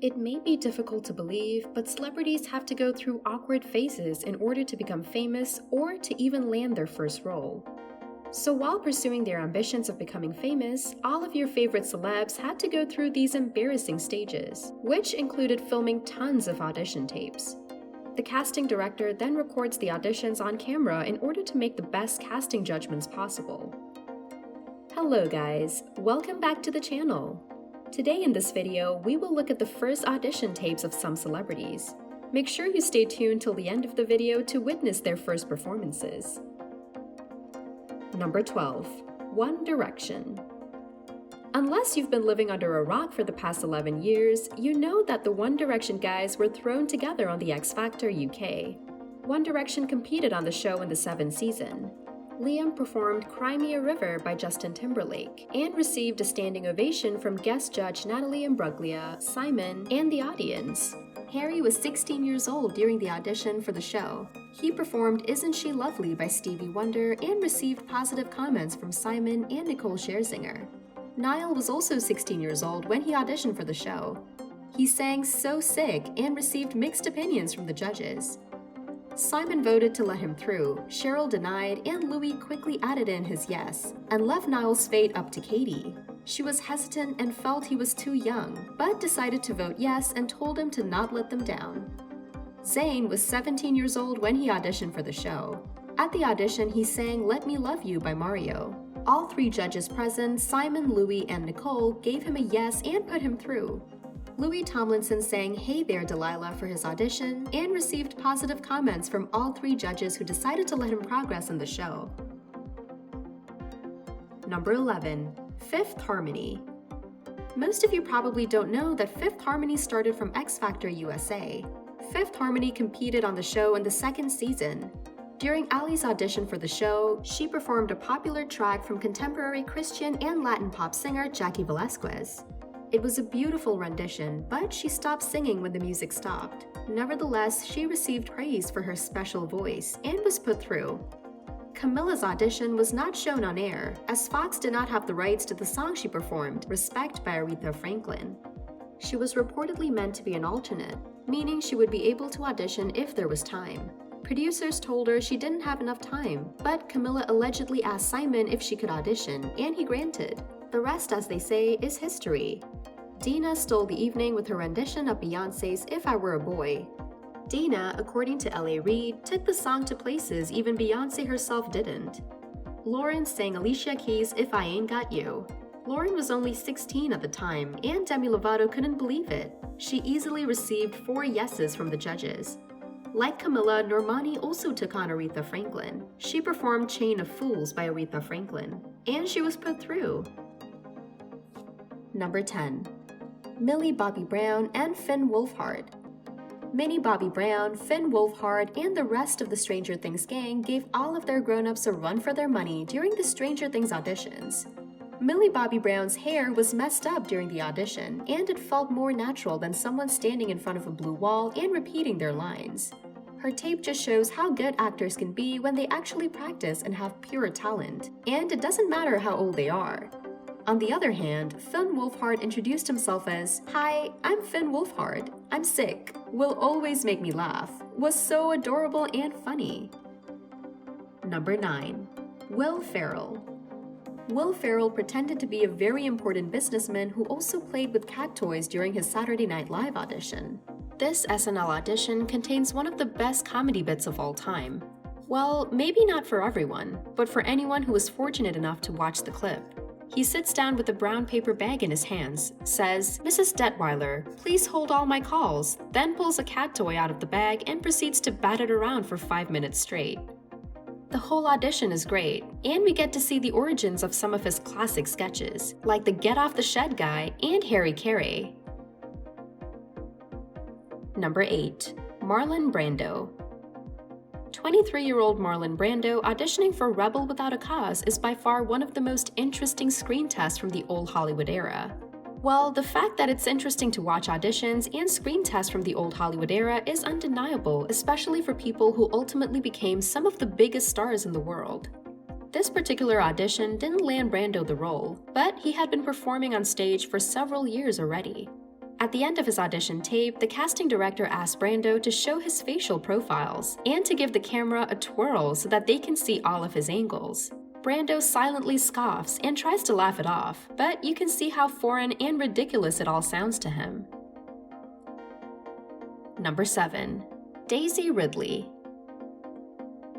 It may be difficult to believe, but celebrities have to go through awkward phases in order to become famous or to even land their first role. So while pursuing their ambitions of becoming famous, all of your favorite celebs had to go through these embarrassing stages, which included filming tons of audition tapes. The casting director then records the auditions on camera in order to make the best casting judgments possible. Hello guys, welcome back to the channel. Today in this video, we will look at the first audition tapes of some celebrities. Make sure you stay tuned till the end of the video to witness their first performances. Number 12. One Direction. Unless you've been living under a rock for the past 11 years, you know that the One Direction guys were thrown together on the X Factor UK. One Direction competed on the show in the 7th season. Liam performed Cry Me a River by Justin Timberlake and received a standing ovation from guest judge Natalie Imbruglia, Simon, and the audience. Harry was 16 years old during the audition for the show. He performed Isn't She Lovely by Stevie Wonder and received positive comments from Simon and Nicole Scherzinger. Niall was also 16 years old when he auditioned for the show. He sang So Sick and received mixed opinions from the judges. Simon voted to let him through, Cheryl denied, and Louis quickly added in his yes, and left Niall's fate up to Katie. She was hesitant and felt he was too young, but decided to vote yes and told him to not let them down. Zayn was 17 years old when he auditioned for the show. At the audition, he sang Let Me Love You by Mario. All three judges present, Simon, Louis, and Nicole, gave him a yes and put him through. Louis Tomlinson sang Hey There Delilah for his audition and received positive comments from all three judges who decided to let him progress in the show. Number 11. Fifth Harmony. Most of you probably don't know that Fifth Harmony started from X Factor USA. Fifth Harmony competed on the show in the 2nd season. During Ali's audition for the show, she performed a popular track from contemporary Christian and Latin pop singer Jackie Velasquez. It was a beautiful rendition, but she stopped singing when the music stopped. Nevertheless, she received praise for her special voice and was put through. Camilla's audition was not shown on air, as Fox did not have the rights to the song she performed, Respect by Aretha Franklin. She was reportedly meant to be an alternate, meaning she would be able to audition if there was time. Producers told her she didn't have enough time, but Camilla allegedly asked Simon if she could audition, and he granted. The rest, as they say, is history. Dina stole the evening with her rendition of Beyoncé's If I Were a Boy. Dina, according to L.A. Reid, took the song to places even Beyoncé herself didn't. Lauren sang Alicia Keys' If I Ain't Got You. Lauren was only 16 at the time, and Demi Lovato couldn't believe it. She easily received 4 yeses from the judges. Like Camilla, Normani also took on Aretha Franklin. She performed Chain of Fools by Aretha Franklin, and she was put through. Number 10. Millie Bobby Brown and Finn Wolfhard. Millie Bobby Brown, Finn Wolfhard, and the rest of the Stranger Things gang gave all of their grown-ups a run for their money during the Stranger Things auditions. Millie Bobby Brown's hair was messed up during the audition, and it felt more natural than someone standing in front of a blue wall and repeating their lines. Her tape just shows how good actors can be when they actually practice and have pure talent, and it doesn't matter how old they are. On the other hand, Finn Wolfhard introduced himself as, Hi, I'm Finn Wolfhard. I'm sick. Will always make me laugh. Was so adorable and funny. Number 9. Will Ferrell. Will Ferrell pretended to be a very important businessman who also played with cat toys during his Saturday Night Live audition. This SNL audition contains one of the best comedy bits of all time. Well, maybe not for everyone, but for anyone who was fortunate enough to watch the clip. He sits down with a brown paper bag in his hands, says, Mrs. Detweiler, please hold all my calls, then pulls a cat toy out of the bag and proceeds to bat it around for 5 minutes straight. The whole audition is great, and we get to see the origins of some of his classic sketches, like the Get Off the Shed guy and Harry Carey. Number 8. Marlon Brando. 23-year-old Marlon Brando auditioning for Rebel Without a Cause is by far one of the most interesting screen tests from the old Hollywood era. Well, the fact that it's interesting to watch auditions and screen tests from the old Hollywood era is undeniable, especially for people who ultimately became some of the biggest stars in the world. This particular audition didn't land Brando the role, but he had been performing on stage for several years already. At the end of his audition tape, the casting director asked Brando to show his facial profiles and to give the camera a twirl so that they can see all of his angles. Brando silently scoffs and tries to laugh it off, but you can see how foreign and ridiculous it all sounds to him. Number 7. Daisy Ridley.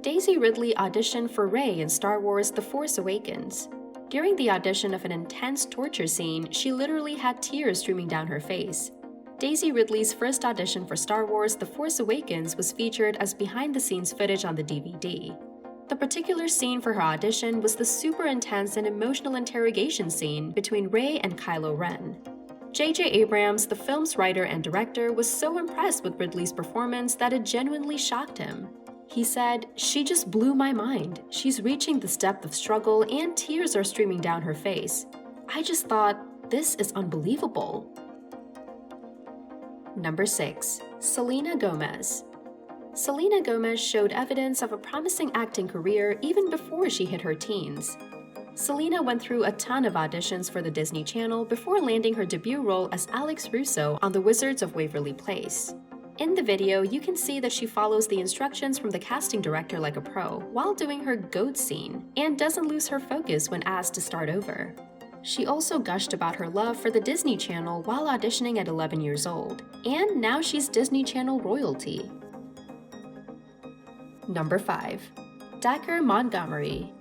Daisy Ridley auditioned for Rey in Star Wars The Force Awakens. During the audition of an intense torture scene, she literally had tears streaming down her face. Daisy Ridley's first audition for Star Wars The Force Awakens was featured as behind-the-scenes footage on the DVD. The particular scene for her audition was the super intense and emotional interrogation scene between Rey and Kylo Ren. J.J. Abrams, the film's writer and director, was so impressed with Ridley's performance that it genuinely shocked him. He said, "She just blew my mind. She's reaching this depth of struggle and tears are streaming down her face. I just thought, this is unbelievable." Number 6. Selena Gomez. Selena Gomez showed evidence of a promising acting career even before she hit her teens. Selena went through a ton of auditions for the Disney Channel before landing her debut role as Alex Russo on The Wizards of Waverly Place. In the video, you can see that she follows the instructions from the casting director like a pro while doing her goat scene and doesn't lose her focus when asked to start over. She also gushed about her love for the Disney Channel while auditioning at 11 years old, and now she's Disney Channel royalty. Number 5. Dacre Montgomery.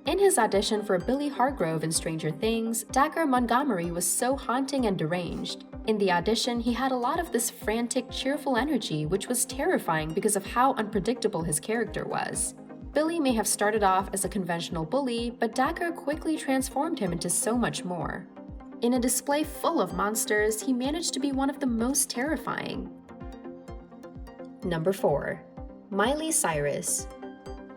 In his audition for Billy Hargrove in Stranger Things, Dacre Montgomery was so haunting and deranged. In the audition, he had a lot of this frantic, cheerful energy, which was terrifying because of how unpredictable his character was. Billy may have started off as a conventional bully, but Dacre quickly transformed him into so much more. In a display full of monsters, he managed to be one of the most terrifying. Number 4. Miley Cyrus.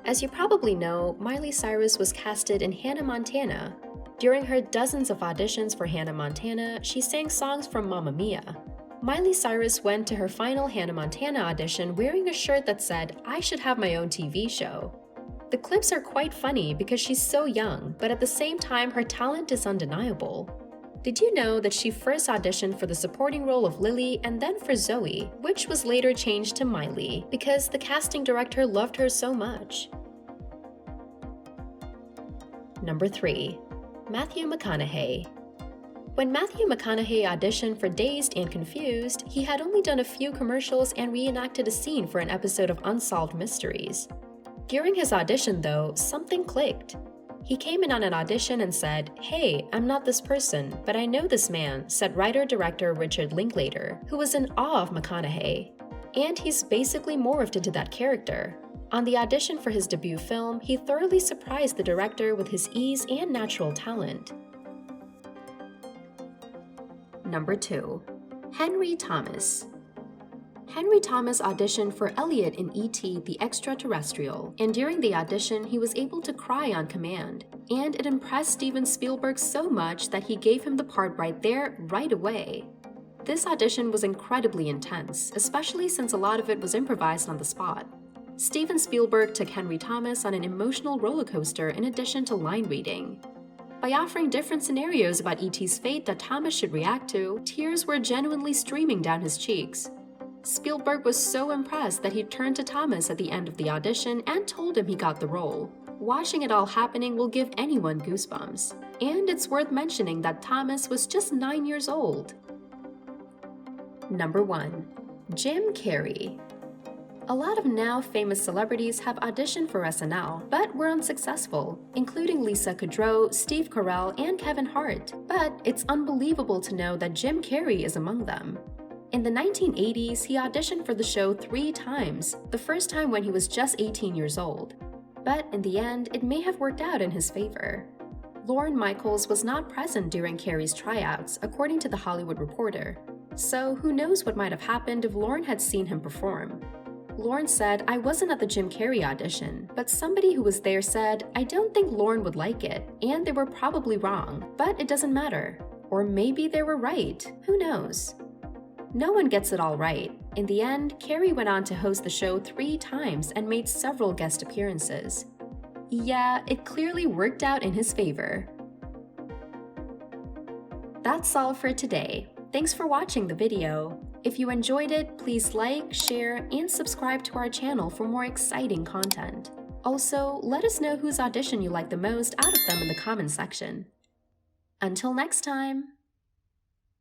As you probably know, Miley Cyrus was casted in Hannah Montana. During her dozens of auditions for Hannah Montana, she sang songs from Mamma Mia. Miley Cyrus went to her final Hannah Montana audition wearing a shirt that said, "I should have my own TV show." The clips are quite funny because she's so young, but at the same time her talent is undeniable. Did you know that she first auditioned for the supporting role of Lily and then for Zoe, which was later changed to Miley because the casting director loved her so much? Number 3. Matthew McConaughey. When Matthew McConaughey auditioned for Dazed and Confused, he had only done a few commercials and reenacted a scene for an episode of Unsolved Mysteries. During his audition, though, something clicked. He came in on an audition and said, "Hey, I'm not this person, but I know this man," said writer-director Richard Linklater, who was in awe of McConaughey. And he's basically morphed into that character. On the audition for his debut film, he thoroughly surprised the director with his ease and natural talent. Number 2. Henry Thomas. Henry Thomas auditioned for Elliot in E.T. the Extraterrestrial, and during the audition, he was able to cry on command. And it impressed Steven Spielberg so much that he gave him the part right there, right away. This audition was incredibly intense, especially since a lot of it was improvised on the spot. Steven Spielberg took Henry Thomas on an emotional roller coaster in addition to line reading. By offering different scenarios about E.T.'s fate that Thomas should react to, tears were genuinely streaming down his cheeks. Spielberg was so impressed that he turned to Thomas at the end of the audition and told him he got the role. Watching it all happening will give anyone goosebumps. And it's worth mentioning that Thomas was just 9 years old. Number 1. Jim Carrey. A lot of now famous celebrities have auditioned for SNL, but were unsuccessful, including Lisa Kudrow, Steve Carell, and Kevin Hart. But it's unbelievable to know that Jim Carrey is among them. In the 1980s, he auditioned for the show 3 times, the first time when he was just 18 years old. But in the end, it may have worked out in his favor. Lorne Michaels was not present during Carrey's tryouts, according to The Hollywood Reporter. So who knows what might have happened if Lorne had seen him perform. Lorne said, "I wasn't at the Jim Carrey audition, but somebody who was there said, I don't think Lorne would like it, and they were probably wrong, but it doesn't matter. Or maybe they were right, who knows?" No one gets it all right. In the end, Carrey went on to host the show 3 times and made several guest appearances. Yeah, it clearly worked out in his favor. That's all for today. Thanks for watching the video. If you enjoyed it, please like, share, and subscribe to our channel for more exciting content. Also, let us know whose audition you like the most out of them in the comments section. Until next time!